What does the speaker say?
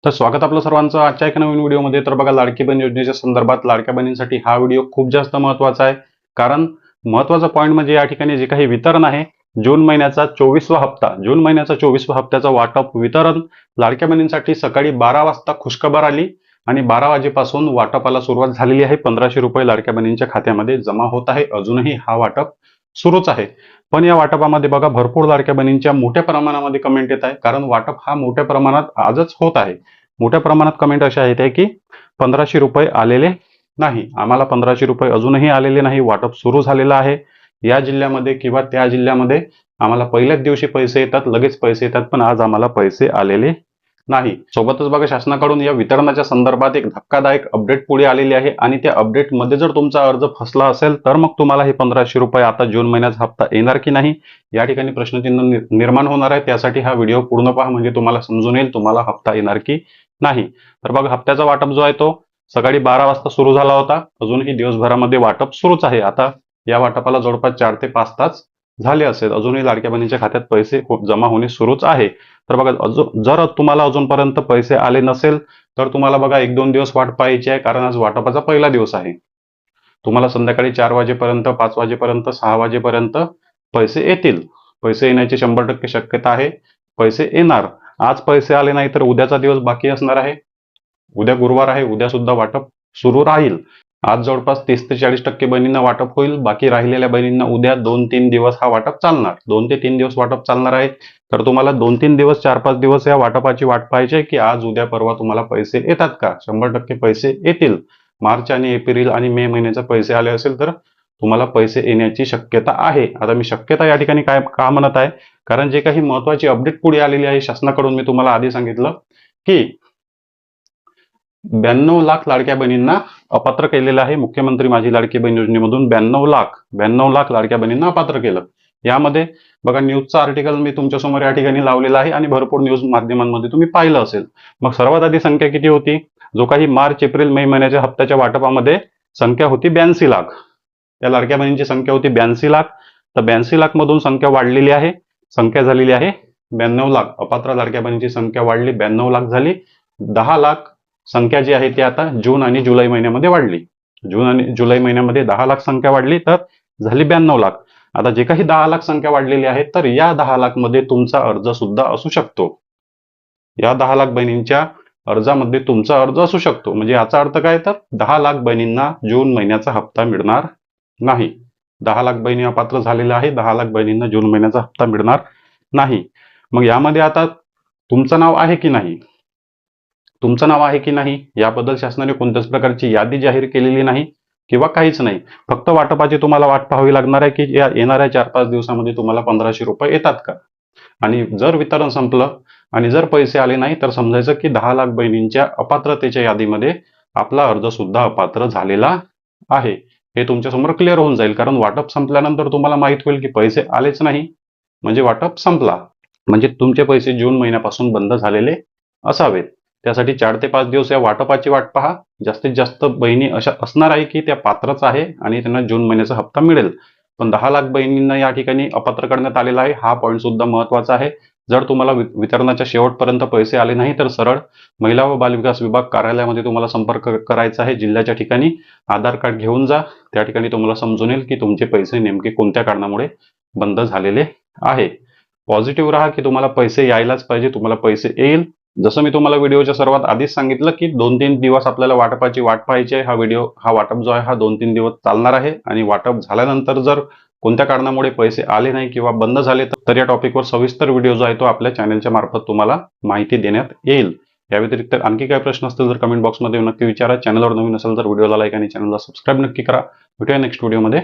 तर स्वागत आपलं सर्वांचं आजच्या एका नवीन व्हिडिओमध्ये. तर बघा, लाडकी बहीण योजनेच्या संदर्भात लाडक्या बहिणींसाठी हा व्हिडिओ खूप जास्त महत्त्वाचा आहे. कारण महत्त्वाचा पॉईंट म्हणजे या ठिकाणी जे काही वितरण आहे, जून महिन्याचा 24वा हप्त्याचं वाटप वितरण लाडक्या बहिणींसाठी सकाळी 12 वाजता खुशखबर आली आणि 12 वाजेपासून वाटपाला सुरुवात झालेली आहे. 1500 रुपये लाडक्या बहिणींच्या खात्यामध्ये जमा होत आहे. अजूनही हा वाटप सुरूच आहे. पण या वाटपामध्ये बघा, भरपूर लाडक्या बहिणींच्या मोठ्या प्रमाणामध्ये कमेंट येत आहे. कारण वाटप हा मोठ्या प्रमाणात आजच होत आहे. मोठ्या प्रमाणात कमेंट अशा आहेत की 1500 रुपये आलेले नाही, आम्हाला 1500 रुपये अजूनही आलेले नाही, वाटप सुरू झालेलं आहे. या जिल्ह्यामध्ये किंवा त्या जिल्ह्यामध्ये आम्हाला पहिल्याच दिवशी पैसे येतात, लगेच पैसे येतात, पण आज आम्हाला पैसे आलेले नाही. सोबतच बघा, शासनाकडून या वितरणाच्या संदर्भात एक धक्कादायक अपडेट पुढे आलेली आहे आणि त्या अपडेटमध्ये जर तुमचा अर्ज फसला असेल तर मग तुम्हाला हे 1500 रुपये आता जून महिन्याचा हप्ता येणार की नाही, या ठिकाणी प्रश्नचिन्ह निर्माण होणार आहे. त्यासाठी हा व्हिडिओ पूर्ण पहा, म्हणजे तुम्हाला समजून येईल तुम्हाला हप्ता येणार की नाही. तर बघा, हप्त्याचा वाटप जो आहे तो सकाळी 12 वाजता सुरू झाला होता. अजूनही दिवसभरामध्ये वाटप सुरूच आहे. आता या वाटपाला जवळपास 4 ते 5 तास झाले असेल. अजूनही लाडक्या बहिणीच्या खात्यात पैसे जमा होणे सुरूच आहे. तर बघा, जर तुम्हाला अजूनपर्यंत पैसे आले नसेल तर तुम्हाला बघा 1-2 दिवस वाट पाहायची आहे. कारण आज वाटपाचा पहिला दिवस आहे. तुम्हाला संध्याकाळी 4 वाजेपर्यंत, 5 वाजेपर्यंत, 6 वाजेपर्यंत पैसे येतील. पैसे येण्याची 100% शक्यता आहे. पैसे येणार. आज पैसे आले नाही तर उद्याचा दिवस बाकी असणार आहे. उद्या गुरुवार आहे, उद्या सुद्धा वाटप सुरू राहील. आज जवळपास 30 ते 40% बहिणींना वाटप होईल. बाकी राहिलेल्या बहिणींना उद्या 2-3 दिवस हा वाटप चालणार. 2 ते 3 दिवस वाटप चालणार आहे. तर तुम्हाला 2-3 दिवस, 4-5 दिवस या वाटपाची वाट पाहायची आहे की आज, उद्या, परवा तुम्हाला पैसे येतात का. 100% पैसे येतील. मार्च आणि एप्रिल आणि मे महिन्याचे पैसे आले असेल तर तुम्हाला पैसे येण्याची शक्यता आहे. आता मी शक्यता या ठिकाणी काय का म्हणत आहे, कारण जे काही महत्वाची अपडेट पुढे आलेली आहे शासनाकडून, मी तुम्हाला आधी सांगितलं की 92 लाख लाडक्या बहिणींना अपात्र केलेलं आहे. मुख्यमंत्री माझी लाडकी बहीण योजनेमधून 92 लाख लाडक्या बहिणींना अपात्र केलं. यामध्ये बघा, न्यूजचा आर्टिकल मी तुमच्यासमोर या ठिकाणी लावलेला आहे आणि भरपूर न्यूज माध्यमांमध्ये तुम्ही पाहिलं असेल. मग सर्वात आधी संख्या किती होती, जो काही मार्च, एप्रिल, मे महिन्याच्या हप्त्याच्या वाटपामध्ये संख्या होती 82 लाख. त्या लाडक्या बहिणींची संख्या होती 82 लाख. तर 82 लाख मधून संख्या वाढलेली आहे, संख्या झालेली आहे 92 लाख. अपात्र लाडक्या बहिणींची संख्या वाढली, 92 लाख झाली. 10 लाख संख्या जी आहे ती आता जून आणि जुलै महिन्यामध्ये वाढली. जून आणि जुलै महिन्यामध्ये 10 लाख संख्या वाढली, तर झाली 92 लाख. आता जे काही 10 लाख संख्या वाढलेली आहे, तर या 10 लाख मध्ये तुमचा अर्ज सुद्धा असू शकतो. या 10 लाख बहिणींच्या अर्जामध्ये तुमचा अर्ज असू शकतो. म्हणजे याचा अर्थ काय, तर 10 लाख बहिणींना जून महिन्याचा हप्ता मिळणार नाही. 10 लाख बहिणी अपात्र झालेल्या आहे. 10 लाख बहिणींना जून महिन्याचा हप्ता मिळणार नाही. मग यामध्ये आता तुमचं नाव आहे की नाही, तुमचं नाव आहे की नाही याबद्दल शासनाने कोणत्याच प्रकारची यादी जाहीर केलेली नाही किंवा काहीच नाही. फक्त वाटपाची तुम्हाला वाट पाहावी लागणार आहे की या येणाऱ्या 4-5 दिवसामध्ये तुम्हाला 1500 रुपये येतात का. आणि जर वितरण संपलं आणि जर पैसे आले नाही तर समजायचं की 10 लाख बहिणींच्या अपात्रतेच्या यादीमध्ये आपला अर्ज सुद्धा अपात्र झालेला आहे. हे तुमच्यासमोर क्लिअर होऊन जाईल. कारण वाटप संपल्यानंतर तुम्हाला माहित होईल की पैसे आलेच नाही, म्हणजे वाटप संपला, म्हणजे तुमचे पैसे जून महिन्यापासून बंद झालेले असावेत. त्यासाठी 4 ते 5 दिवस या वाटपाची वाट पहा. जास्तीत जास्त बहिणी अशा असणार आहे की त्या पात्रच आहे आणि त्यांना जून महिन्याचा हप्ता मिळेल. पण 10 लाख बहिणींना या ठिकाणी अपात्र करण्यात आलेला आहे. हा पॉईंट सुद्धा महत्वाचा आहे. जर तुम्हाला वितरणाच्या शेवटपर्यंत पैसे आले नाही तर सरळ महिला व बालविकास विभाग कार्यालयामध्ये तुम्हाला संपर्क करायचा आहे. जिल्ह्याच्या ठिकाणी आधार कार्ड घेऊन जा. त्या ठिकाणी तुम्हाला समजून येईल की तुमचे पैसे नेमके कोणत्या कारणामुळे बंद झालेले आहे. पॉझिटिव्ह राहा की तुम्हाला पैसे यायलाच पाहिजे, तुम्हाला पैसे येईल. जसं मी तुम्हाला व्हिडिओच्या सर्वात आधीच सांगितलं की 2-3 दिवस आपल्याला वाटपाची वाट पाहायची आहे. हा वाटप जो आहे हा 2-3 दिवस चालणार आहे. आणि वाटप झाल्यानंतर जर कोणत्या कारणामुळे पैसे आले नाही किंवा बंद झाले तर या टॉपिकवर सविस्तर व्हिडिओ जो आहे तो आपल्या चॅनलच्या मार्फत तुम्हाला माहिती देण्यात येईल. या व्यतिरिक्त आणखी काही प्रश्न असतील तर कमेंट बॉक्समध्ये नक्की विचारा. चॅनलवर नवीन असेल तर व्हिडिओला लाईक आणि चॅनलला सबस्क्राईब नक्की करा. भेटूया नेक्स्ट व्हिडिओमध्ये.